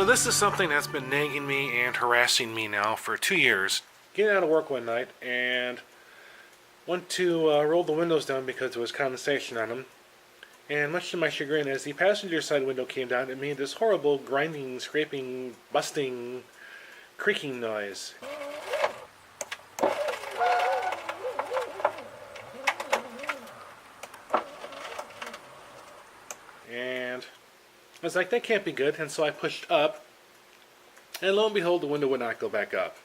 So this is something that's been nagging me and harassing me now for 2 years. Getting out of work one night and went to roll the windows down because there was condensation on them. And much to my chagrin, as the passenger side window came down, it made this horrible grinding, scraping, busting, creaking noise. And I was like, that can't be good, and so I pushed up, and lo and behold, the window would not go back up.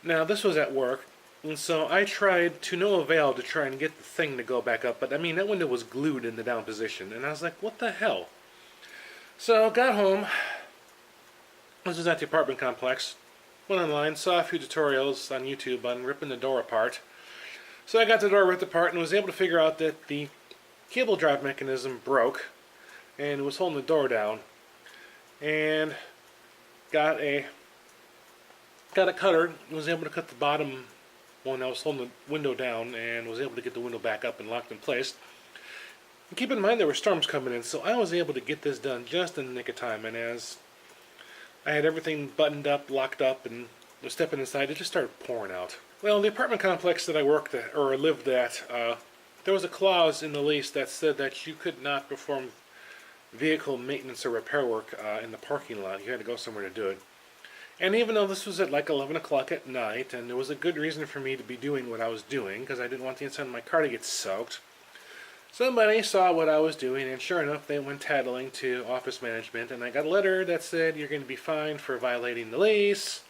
Now, this was at work, and so I tried to no avail to try and get the thing to go back up, but I mean, that window was glued in the down position, and I was like, what the hell? So, got home, this was at the apartment complex, went online, saw a few tutorials on YouTube on ripping the door apart. So I got the door ripped apart and was able to figure out that the cable drive mechanism broke, and it was holding the door down, and got a cutter and was able to cut the bottom one that was holding the window down, and was able to get the window back up and locked in place. And keep in mind there were storms coming in, so I was able to get this done just in the nick of time, and as I had everything buttoned up, locked up, and was stepping inside, it just started pouring out. Well, the apartment complex that I worked at, or lived at, there was a clause in the lease that said that you could not perform vehicle maintenance or repair work in the parking lot. You had to go somewhere to do it. And even though this was at like 11 o'clock at night, and there was a good reason for me to be doing what I was doing, because I didn't want the inside of my car to get soaked, somebody saw what I was doing, and sure enough, they went tattling to office management, and I got a letter that said, you're going to be fined for violating the lease.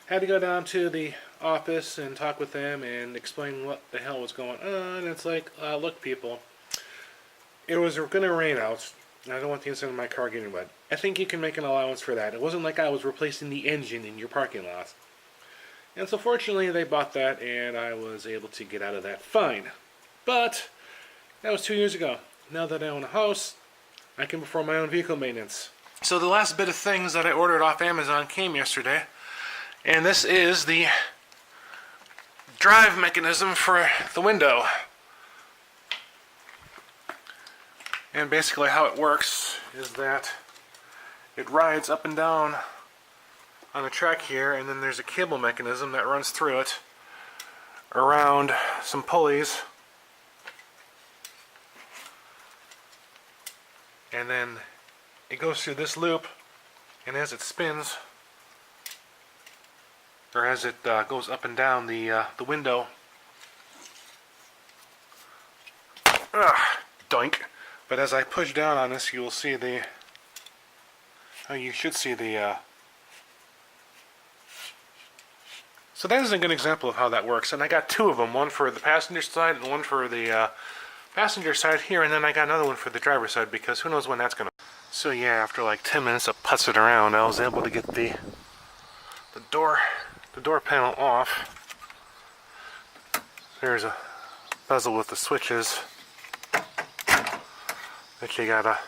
Had to go down to the office and talk with them and explain what the hell was going on. And it's like, look people, it was going to rain out. I don't want the inside of my car getting wet. I think you can make an allowance for that. It wasn't like I was replacing the engine in your parking lot. And so fortunately they bought that, and I was able to get out of that fine. But that was 2 years ago. Now that I own a house, I can perform my own vehicle maintenance. So the last bit of things that I ordered off Amazon came yesterday. And this is the drive mechanism for the window. And basically how it works is that it rides up and down on a track here, and then there's a cable mechanism that runs through it around some pulleys, and then it goes through this loop, and as it spins, or as it goes up and down the window, doink. But as I push down on this, you will see you should see so that is a good example of how that works. And I got two of them, one for the passenger side and one for the passenger side here, and then I got another one for the driver's side, because who knows when that's going to... So yeah, after like 10 minutes of putzing around, I was able to get the door panel off. There's a bezel with the switches that you gotta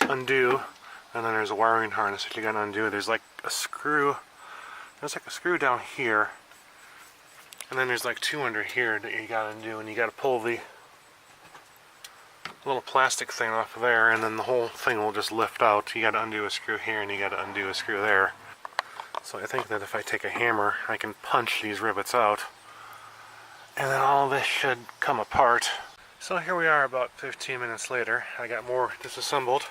undo, and then there's a wiring harness that you gotta undo. There's like a screw, down here, and then there's like two under here that you gotta undo, and you gotta pull the little plastic thing off of there, and then the whole thing will just lift out. You gotta undo a screw here, and you gotta undo a screw there. So I think that if I take a hammer, I can punch these rivets out, and then all this should come apart. So here we are about 15 minutes later. I got more disassembled.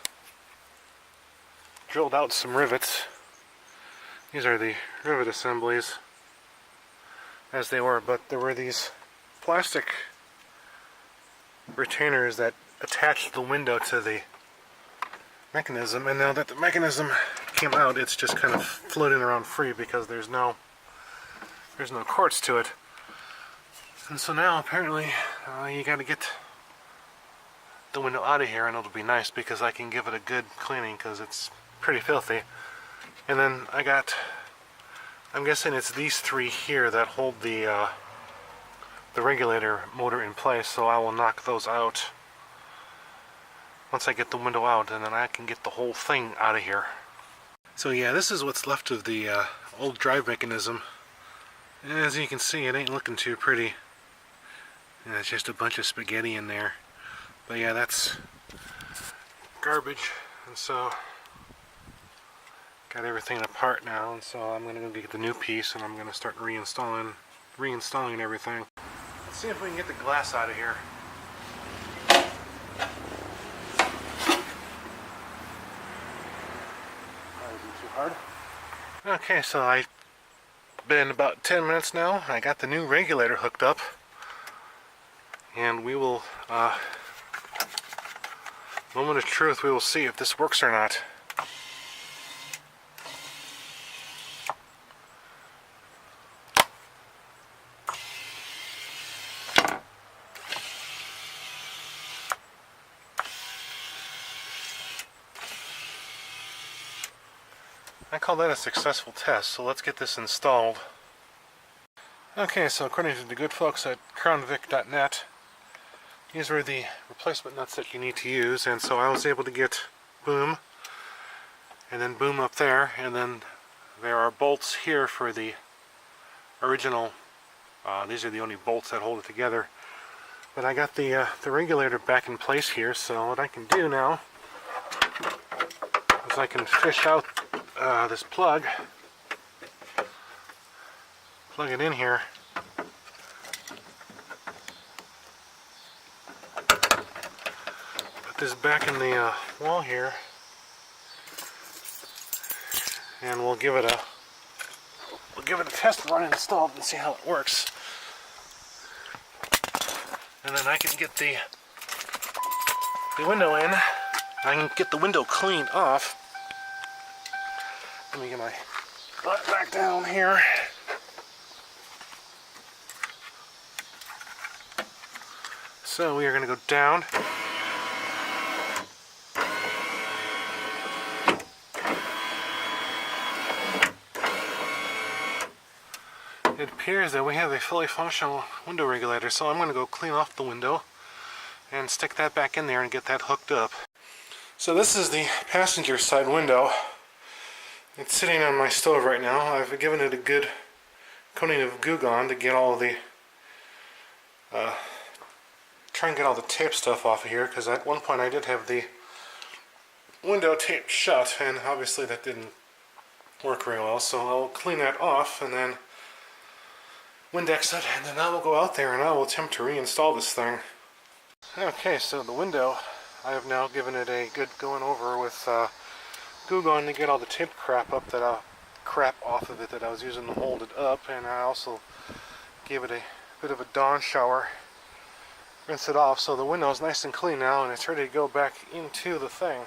Drilled out some rivets. These are the rivet assemblies as they were, but there were these plastic retainers that attached the window to the mechanism, and now that the mechanism came out, it's just kind of floating around free because there's no cords to it. And so now apparently you got to get the window out of here, and it'll be nice because I can give it a good cleaning because it's pretty filthy. And then I'm guessing it's these three here that hold the regulator motor in place, so I will knock those out once I get the window out, and then I can get the whole thing out of here. So yeah, this is what's left of the old drive mechanism. And as you can see, it ain't looking too pretty. Yeah, it's just a bunch of spaghetti in there. But yeah, that's garbage, and so got everything apart now, and so I'm gonna go get the new piece and I'm gonna start reinstalling everything. Let's see if we can get the glass out of here. Too hard. Okay, so I've been about 10 minutes now. I got the new regulator hooked up, and we will, moment of truth, we will see if this works or not. I call that a successful test, so let's get this installed. Okay, so according to the good folks at crownvic.net, these were the replacement nuts that you need to use, and so I was able to get boom, and then boom up there, and then there are bolts here for the original. These are the only bolts that hold it together. But I got the regulator back in place here, so what I can do now is I can fish out this plug, plug it in here, put this back in the wall here, and we'll give it a test run installed and see how it works. And then I can get the window in. I can get the window cleaned off. Let me get my butt back down here. So we are going to go down. It appears that we have a fully functional window regulator, so I'm going to go clean off the window and stick that back in there and get that hooked up. So this is the passenger side window. It's sitting on my stove right now. I've given it a good coating of Goo Gone to get all the try and get all the tape stuff off of here, because at one point I did have the window taped shut, and obviously that didn't work very well. So I'll clean that off and then Windex it, and then I will go out there and I will attempt to reinstall this thing. Okay, so the window, I have now given it a good going over with Goo Gone to get all the tape crap off of it that I was using to hold it up, and I also gave it a bit of a Dawn shower, rinse it off, so the window is nice and clean now and it's ready to go back into the thing.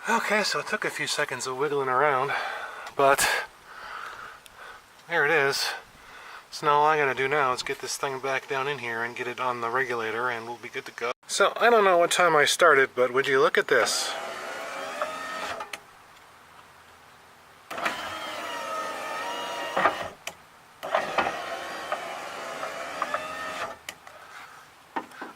Okay, so it took a few seconds of wiggling around, but there it is. So now all I gotta do now is get this thing back down in here and get it on the regulator and we'll be good to go. So I don't know what time I started, but would you look at this?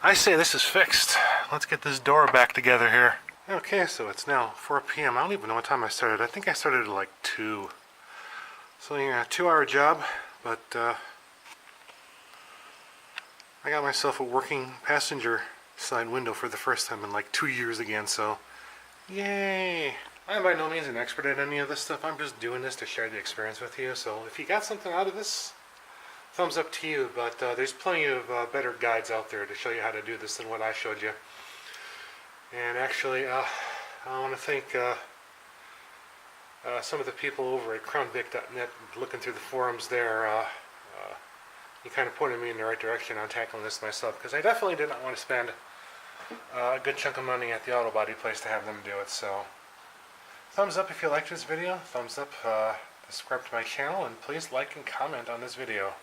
I say this is fixed. Let's get this door back together here. Okay, so it's now 4 p.m. I don't even know what time I started. I think I started at like 2. So yeah, 2-hour job, but I got myself a working passenger side window for the first time in like 2 years again, so yay! I'm by no means an expert at any of this stuff. I'm just doing this to share the experience with you. So if you got something out of this, thumbs up to you, but there's plenty of better guides out there to show you how to do this than what I showed you. And actually, I want to thank some of the people over at crownvic.net. Looking through the forums there, you kind of pointed me in the right direction on tackling this myself, because I definitely did not want to spend a good chunk of money at the auto body place to have them do it. So thumbs up if you liked this video, thumbs up, subscribe to my channel, and please like and comment on this video.